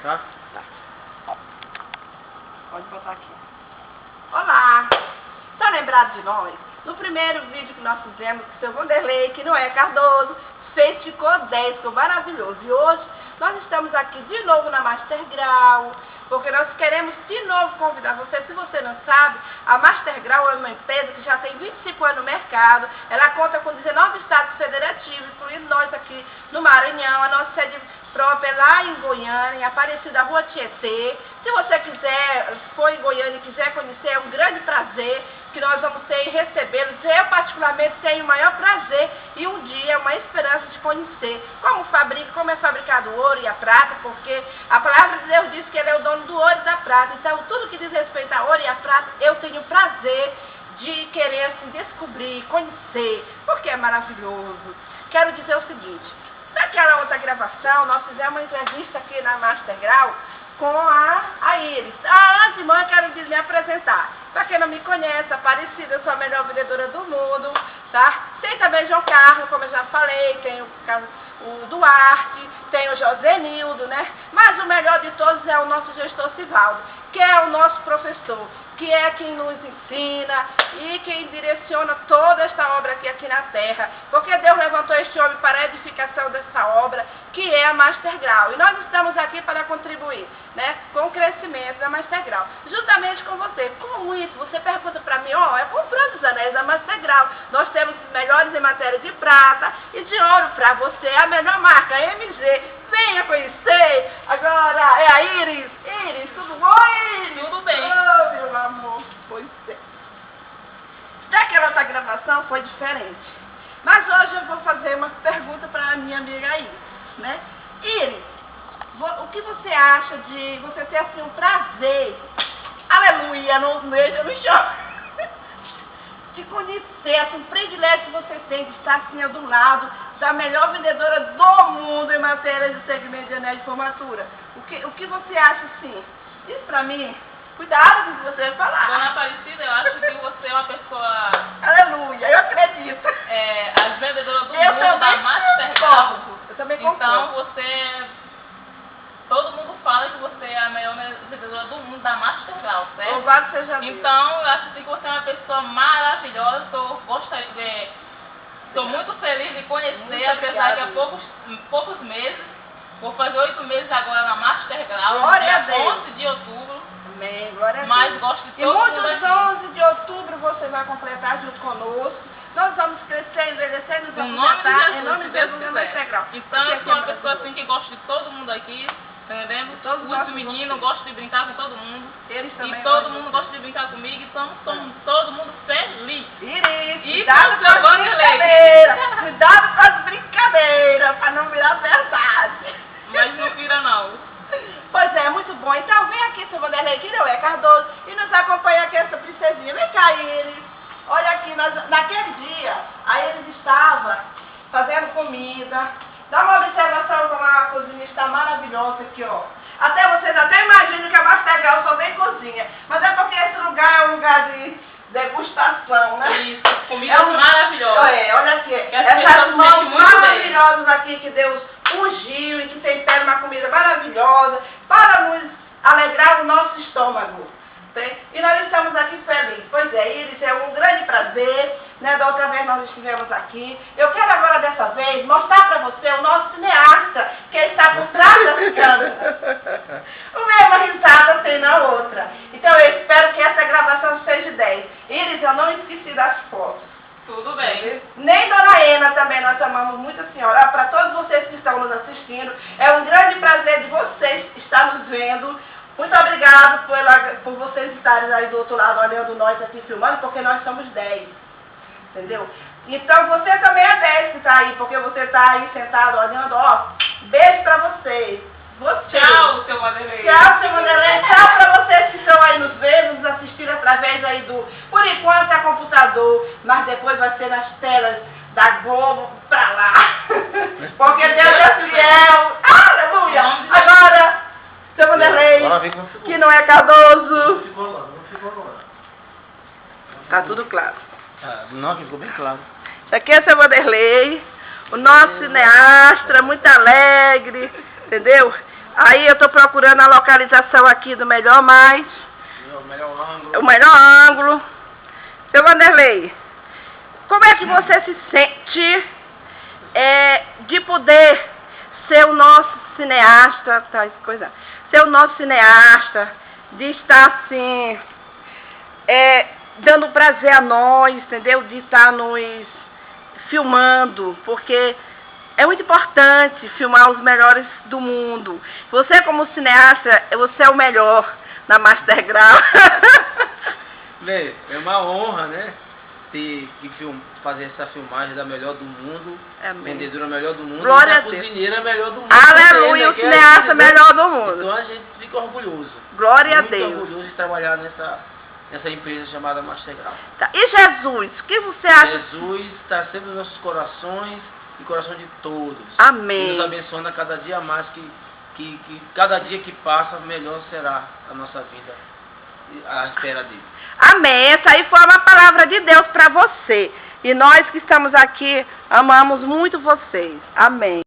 Tá? Tá. Pode botar aqui. Olá! Tá lembrado de nós? No primeiro vídeo que nós fizemos com o seu Vanderlei, que não é Cardoso, fez, ficou 10, ficou maravilhoso. E hoje nós estamos aqui de novo na Master Grau, porque nós queremos de novo convidar você. Se você não sabe, a Master Grau é uma empresa que já tem 25 anos no mercado. Ela conta com 19 estados federativos, incluindo nós aqui no Maranhão. A nossa sede própria é lá em Goiânia, em Aparecida, Rua Tietê. Se você quiser, for em Goiânia e quiser conhecer, é um grande prazer que nós vamos ter em recebê-los. Eu, particularmente, tenho o maior prazer e um dia uma esperança de conhecer como é fabricado o ouro e a prata, porque a palavra de Deus diz que Ele é o dono do ouro e da prata. Então, tudo que diz respeito a ouro e a prata, eu tenho prazer de querer assim, descobrir, conhecer, porque é maravilhoso. Quero dizer o seguinte: naquela outra gravação, nós fizemos uma entrevista aqui na Master Grau com a Iris. Antes de mãe, quero me apresentar. Para quem não me conhece, Aparecida, eu sou a melhor vendedora do mundo, tá? Tem também João Carlos, como eu já falei, tem o Duarte, tem o Josenildo, né? Mas o melhor de todos é o nosso gestor Sivaldo, que é o nosso professor, que é quem nos ensina e quem direciona toda esta obra aqui na terra, porque Deus levantou este homem para a edificação dessa obra, que é a Master Grau, e nós estamos aqui para contribuir, né, com o crescimento da Master Grau, juntamente com você. Como isso? Você pergunta para mim, é comprando os anéis da Master Grau. Nós temos os melhores em matéria de prata e de ouro para você, a melhor marca, MG. Venha conhecer. Agora é a Iris. Iris, tudo bom, Iris? Tudo bem. Oh, meu amor, pois é. Daquela outra gravação foi diferente. Mas hoje eu vou fazer uma pergunta para a minha amiga Iris, né? Iris, o que você acha de você ter assim um prazer, aleluia, não vejo no chão, de conhecer, assim, um privilégio que você tem de estar assim do lado da melhor vendedora do mundo em matéria de segmento de anéis de formatura? O que você acha assim? Diz pra mim. Cuidado com o que você vai falar. Dona Aparecida, eu acho que você é uma pessoa... Aleluia, eu acredito. As vendedoras do mundo da Master Grau. Eu também concordo. Então você... Todo mundo fala que você é a melhor vendedora do mundo da Master Grau, certo? Louvado seja Deus. Então eu acho que você é uma pessoa maravilhosa. Estou muito feliz de conhecer, Muito apesar obrigada, que há poucos meses. Vou fazer 8 meses agora na Master Grau, no Glória a dia Deus. 11 de outubro. Amém, glória a Deus. Mas gosto de E todo muitos mundo aqui. 11 de outubro você vai completar junto conosco. Nós vamos crescer, envelhecer, nos Em nome de aposentar, Jesus, em nome de se Deus Jesus, na quiser. Master Grau. Então eu Porque sou uma aqui é pessoa assim maravilhoso. que gosto de todo mundo aqui, tá entendendo? Todos Os gostam de meninos você. gostam de brincar com todo mundo. Eles também E todo gostam mundo de gosta de brincar comigo, então somos todo mundo feliz. Iris, E cuidado com o seu com as Vanderlei. brincadeiras. Cuidado com as brincadeiras, para não virar verdade. Mas não vira não. Pois é, muito bom. Então vem aqui, seu Vanderlei, que não é Cardoso, e nos acompanha aqui essa princesinha. Vem cá, Iris. Olha aqui, naquele dia, a Iris estava fazendo comida. Dá uma observação como a cozinha está maravilhosa aqui, ó. Vocês até imaginam que a Master Grau só vem cozinha. Mas é porque esse lugar é um lugar de degustação, né? Isso, comida maravilhosa. Olha aqui, as essas pessoas mãos sentem muito bem. maravilhosas aqui que Deus ungiu e que tempera uma comida maravilhosa para nos alegrar o nosso estômago. Tem? E nós estamos aqui felizes. Pois é, Iris, é um grande prazer, né? Da outra vez nós estivemos aqui. Eu quero agora, dessa vez, mostrar para você o nosso cineasta, que está por trás das câmeras. O mesmo risada tem na outra. Então eu espero que essa gravação seja 10. Iris, eu não esqueci das fotos. Tudo bem. Nem Dona Ena também, nós amamos muito a senhora. Para todos vocês que estão nos assistindo, é um grande prazer de vocês estar nos vendo. Muito obrigado por vocês estarem aí do outro lado olhando nós aqui filmando, porque nós somos 10. Entendeu? Então você também é 10 que está aí, porque você está aí sentado olhando, ó. Beijo para vocês. Tchau, seu Vanderlei. Tchau, seu Vanderlei. Tchau para vocês que estão aí nos vendo, nos assistindo através aí por enquanto é computador, mas depois vai ser nas telas da Globo pra lá. Porque Deus é fiel. Aleluia. Agora, seu Vanderlei, que não é Cardoso. Não ficou não. Tá tudo claro. Não, ficou bem claro. Isso aqui é seu Vanderlei, o nosso cineasta, muito alegre, entendeu? Aí eu tô procurando a localização aqui do melhor mais. O melhor ângulo. O melhor ângulo. Seu Vanderlei, como é que você se sente de poder ser o nosso cineasta, ser o nosso cineasta, de estar assim, dando prazer a nós, entendeu? De estar nos filmando, porque é muito importante filmar os melhores do mundo. Você como cineasta, você é o melhor na Master Grau. Bem, é uma honra, né? Fazer essa filmagem da melhor do mundo, vendedora melhor do mundo, Glória e a a Deus. cozinheira melhor do mundo. Aleluia, o cineasta melhor do mundo. Então a gente fica orgulhoso. Glória a Deus. Muito orgulhoso de trabalhar nessa empresa chamada Master Grau. Tá. E Jesus, o que você acha? Jesus está sempre nos nossos corações e coração de todos. Amém. E nos abençoando a cada dia mais, que cada dia que passa, melhor será a nossa vida, à espera dele. Amém. Essa aí foi uma palavra de Deus para você. E nós que estamos aqui, amamos muito vocês. Amém.